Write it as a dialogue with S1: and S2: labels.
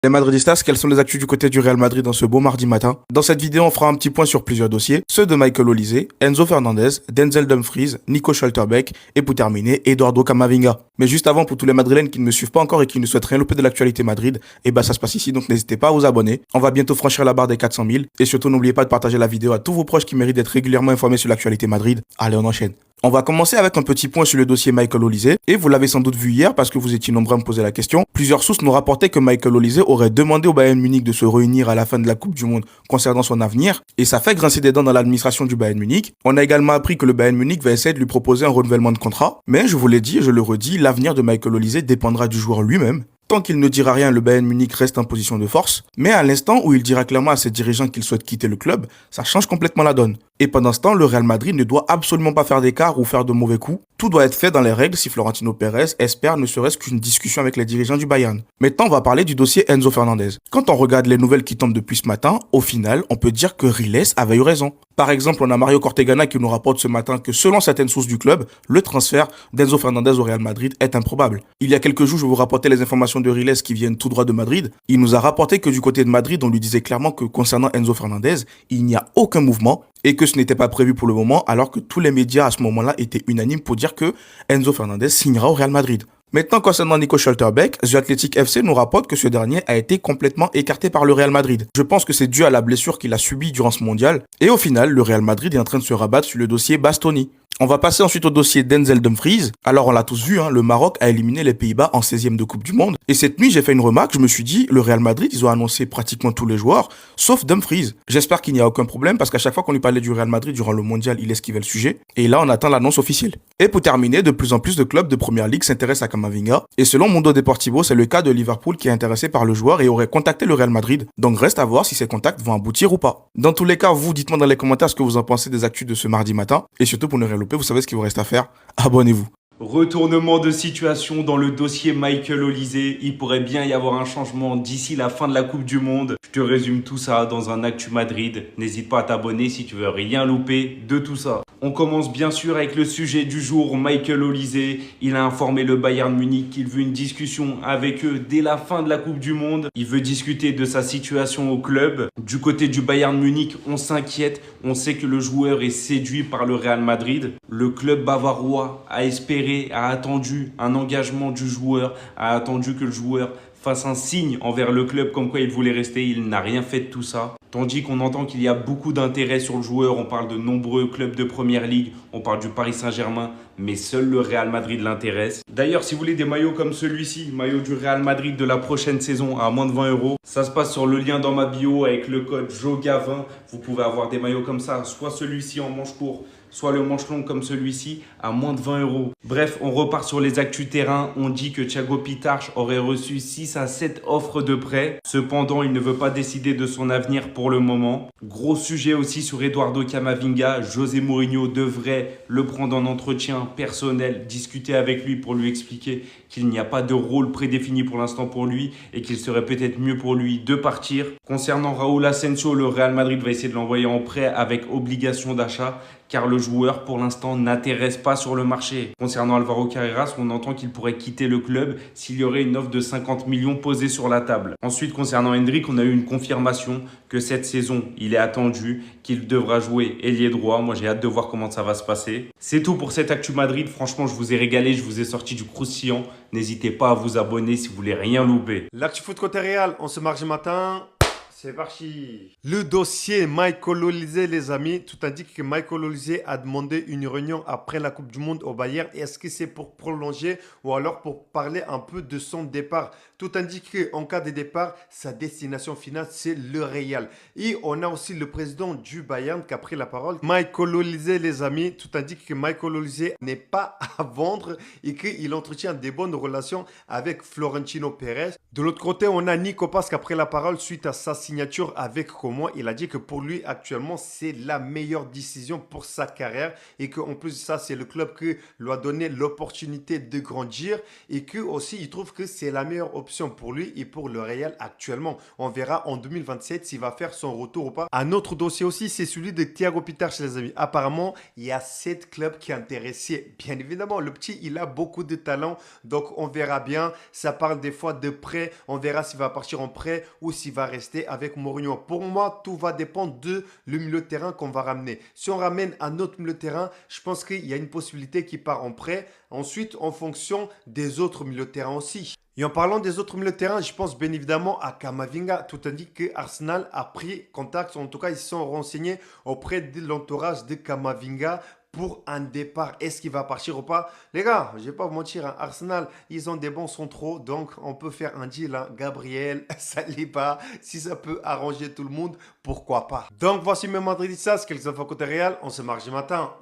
S1: Les Madridistas, quelles sont les actus du côté du Real Madrid dans ce beau mardi matin? Dans cette vidéo, on fera un petit point sur plusieurs dossiers, ceux de Michael Olise, Enzo Fernandez, Denzel Dumfries, Nico Schlotterbeck et pour terminer, Eduardo Camavinga. Mais juste avant, pour tous les Madrilènes qui ne me suivent pas encore et qui ne souhaitent rien louper de l'actualité Madrid, ça se passe ici, donc n'hésitez pas à vous abonner. On va bientôt franchir la barre des 400 000 et surtout n'oubliez pas de partager la vidéo à tous vos proches qui méritent d'être régulièrement informés sur l'actualité Madrid. Allez, on enchaîne. On va commencer avec un petit point sur le dossier Michael Olise, et vous l'avez sans doute vu hier parce que vous étiez nombreux à me poser la question. Plusieurs sources nous rapportaient que Michael Olise aurait demandé au Bayern Munich de se réunir à la fin de la Coupe du Monde concernant son avenir, et ça fait grincer des dents dans l'administration du Bayern Munich. On a également appris que le Bayern Munich va essayer de lui proposer un renouvellement de contrat, mais je vous l'ai dit et je le redis, l'avenir de Michael Olise dépendra du joueur lui-même. Tant qu'il ne dira rien, le Bayern Munich reste en position de force, mais à l'instant où il dira clairement à ses dirigeants qu'il souhaite quitter le club, ça change complètement la donne. Et pendant ce temps, le Real Madrid ne doit absolument pas faire d'écart ou faire de mauvais coups. Tout doit être fait dans les règles si Florentino Pérez espère ne serait-ce qu'une discussion avec les dirigeants du Bayern. Maintenant, on va parler du dossier Enzo Fernandez. Quand on regarde les nouvelles qui tombent depuis ce matin, au final, on peut dire que Riles avait eu raison. Par exemple, on a Mario Cortegana qui nous rapporte ce matin que selon certaines sources du club, le transfert d'Enzo Fernandez au Real Madrid est improbable. Il y a quelques jours, je vous rapportais les informations de Riles qui viennent tout droit de Madrid. Il nous a rapporté que du côté de Madrid, on lui disait clairement que concernant Enzo Fernandez, il n'y a aucun mouvement et que ce n'était pas prévu pour le moment, alors que tous les médias à ce moment-là étaient unanimes pour dire que Enzo Fernandez signera au Real Madrid. Maintenant, concernant Nico Schlotterbeck, The Athletic FC nous rapporte que ce dernier a été complètement écarté par le Real Madrid. Je pense que c'est dû à la blessure qu'il a subie durant ce mondial, et au final, le Real Madrid est en train de se rabattre sur le dossier Bastoni. On va passer ensuite au dossier Denzel Dumfries. Alors on l'a tous vu, le Maroc a éliminé les Pays-Bas en 16e de Coupe du Monde. Et cette nuit, j'ai fait une remarque, je me suis dit, le Real Madrid, ils ont annoncé pratiquement tous les joueurs, sauf Dumfries. J'espère qu'il n'y a aucun problème, parce qu'à chaque fois qu'on lui parlait du Real Madrid durant le mondial, il esquivait le sujet. Et là, on attend l'annonce officielle. Et pour terminer, de plus en plus de clubs de Première Ligue s'intéressent à Camavinga. Et selon Mundo Deportivo, c'est le cas de Liverpool qui est intéressé par le joueur et aurait contacté le Real Madrid. Donc reste à voir si ces contacts vont aboutir ou pas. Dans tous les cas, vous, dites-moi dans les commentaires ce que vous en pensez des actus de ce mardi matin. Et surtout, pour ne rien louper, vous savez ce qu'il vous reste à faire. Abonnez-vous.
S2: Retournement de situation dans le dossier Michael Olise. Il pourrait bien y avoir un changement d'ici la fin de la Coupe du Monde. Je te résume tout ça dans un Actu Madrid. N'hésite pas à t'abonner si tu veux rien louper de tout ça. On commence bien sûr avec le sujet du jour, Michael Olise. Il a informé le Bayern Munich qu'il veut une discussion avec eux dès la fin de la Coupe du Monde. Il veut discuter de sa situation au club. Du côté du Bayern Munich, on s'inquiète. On sait que le joueur est séduit par le Real Madrid. Le club bavarois a espéré, a attendu un engagement du joueur, a attendu que le joueur fasse un signe envers le club comme quoi il voulait rester. Il n'a rien fait de tout ça. Tandis qu'on entend qu'il y a beaucoup d'intérêt sur le joueur. On parle de nombreux clubs de Première Ligue. On parle du Paris Saint-Germain. Mais seul le Real Madrid l'intéresse. D'ailleurs, si vous voulez des maillots comme celui-ci, maillot du Real Madrid de la prochaine saison à moins de 20 €, ça se passe sur le lien dans ma bio avec le code JOGA20. Vous pouvez avoir des maillots comme ça, soit celui-ci en manche court, soit le manche long comme celui-ci à moins de 20 €. Bref, on repart sur les actus terrain. On dit que Thiago Pitarch aurait reçu 6 à 7 offres de prêt. Cependant, il ne veut pas décider de son avenir pour le moment. Gros sujet aussi sur Eduardo Camavinga. José Mourinho devrait le prendre en entretien personnel, discuter avec lui pour lui expliquer qu'il n'y a pas de rôle prédéfini pour l'instant pour lui et qu'il serait peut-être mieux pour lui de partir. Concernant Raúl Asensio, le Real Madrid va essayer de l'envoyer en prêt avec obligation d'achat, car le joueur pour l'instant n'intéresse pas sur le marché. Concernant Alvaro Carreras, on entend qu'il pourrait quitter le club s'il y aurait une offre de 50 millions posée sur la table. Ensuite, concernant Endrick, on a eu une confirmation que cette saison, il est attendu, qu'il devra jouer ailier droit. Moi, j'ai hâte de voir comment ça va se passer. C'est tout pour cette Actu Madrid. Franchement, je vous ai régalé, je vous ai sorti du croustillant. N'hésitez pas à vous abonner si vous voulez rien louper.
S3: L'actu foot côté Real, on se marche matin. C'est parti. Le dossier Michael Olise, les amis. Tout indique que Michael Olise a demandé une réunion après la Coupe du Monde au Bayern. Est-ce que c'est pour prolonger ou alors pour parler un peu de son départ? Tout indique qu'en cas de départ, sa destination finale, c'est le Real. Et on a aussi le président du Bayern qui a pris la parole. Michael Olise, les amis. Tout indique que Michael Olise n'est pas à vendre et qu'il entretient des bonnes relations avec Florentino Pérez. De l'autre côté, on a Nico Paz qui a pris la parole suite à sa signature avec Como. Il a dit que pour lui, actuellement, c'est la meilleure décision pour sa carrière et qu'en plus de ça, c'est le club qui lui a donné l'opportunité de grandir et que aussi, il trouve que c'est la meilleure option option pour lui et pour le Real actuellement. On verra en 2027 s'il va faire son retour ou pas. Un autre dossier aussi, c'est celui de Thiago Pitars, les amis. Apparemment, il y a 7 clubs qui sont intéressés. Bien évidemment, le petit, il a beaucoup de talent. Donc, on verra bien. Ça parle des fois de prêt. On verra s'il va partir en prêt ou s'il va rester avec Mourinho. Pour moi, tout va dépendre de le milieu de terrain qu'on va ramener. Si on ramène un autre milieu de terrain, je pense qu'il y a une possibilité qu'il part en prêt. Ensuite, en fonction des autres milieux de terrain aussi. Et en parlant des autres milieux de terrain, je pense bien évidemment à Camavinga. Tout indique que Arsenal a pris contact, en tout cas ils se sont renseignés auprès de l'entourage de Camavinga pour un départ. Est-ce qu'il va partir ou pas? Les gars, je vais pas vous mentir, hein, Arsenal, ils ont des bons centraux, donc on peut faire un deal. Hein. Gabriel, Saliba, si ça peut arranger tout le monde, pourquoi pas? Donc voici mes Madridistas, quelques infos côté Real, on se marche du matin.